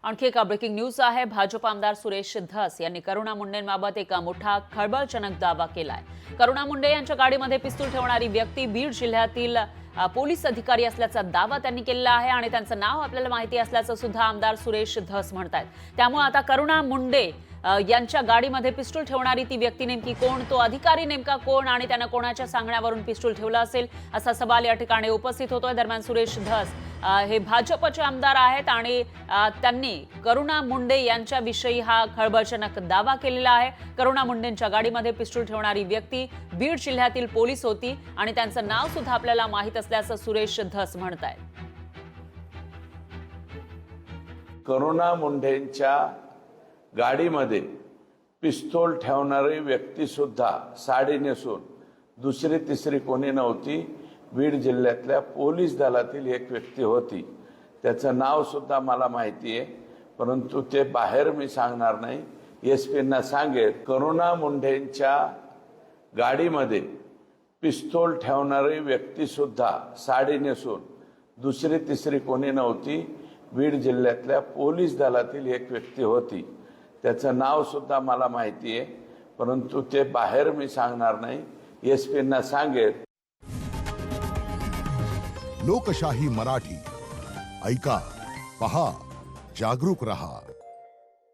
आणखी एका breaking news आहे। भाजप आमदार सुरेश धस यांनी करुणा मुंडेंबाबत एका मोठा खळबळजनक दावा केलाय। करुणा मुंडे यांच्या गाडीमध्ये पिस्तूल ठेवणारी व्यक्ती बीड जिल्ह्यातील पोलीस अधिकारी असल्याचा दावा त्यांनी केला आहे आणि त्यांचं नाव आपल्याला माहिती असल्याचं सुद्धा आमदार सुरेश धस म्हणतात। त्यामुळे आता करुणा मुंडे यांच्या गाडीमध्ये पिस्तूल ठेवणारी ती व्यक्ती नेमकी कोण, तो अधिकारी नेमका कोण आणि त्याने कोणाच्या सांगण्यावरून पिस्तूल ठेवला असेल असा सवाल या ठिकाणी उपस्थित होतोय। दरम्यान सुरेश धस हे भाजपचे आमदार आहेत आणि त्यांनी करुणा मुंडे यांच्याविषयी हा खळबळजनक दावा केलेला आहे। करुणा मुंडेंच्या गाडीमध्ये पिस्तूल ठेवणारी व्यक्ती बीड जिल्ह्यातील पोलीस होती आणि त्यांचं नाव सुद्धा आपल्याला माहित असल्याचं सुरेश धस म्हणतायत। करुणा मुंडेंच्या गाडीमध्ये पिस्तूल ठेवणारी व्यक्ती सुद्धा साडी नेसून दुसरी तिसरी कोणी नव्हती, बीड जिल्ह्यातल्या पोलीस दलातील एक व्यक्ती होती। त्याचं नाव सुद्धा मला माहिती आहे, परंतु ते बाहेर मी सांगणार नाही, एसपींना सांगेल। करुणा मुंडेंच्या गाडीमध्ये पिस्तूल ठेवणारी व्यक्ती सुद्धा साडी नेसून दुसरी तिसरी कोणी नव्हती, बीड जिल्ह्यातल्या पोलीस दलातील एक व्यक्ती होती। त्याचं नाव सुद्धा मला माहिती आहे, परंतु ते बाहेर मी सांगणार नाही, एसपींना सांगेल। लोकशाही मराठी ऐका, पहा, जागरूक रहा।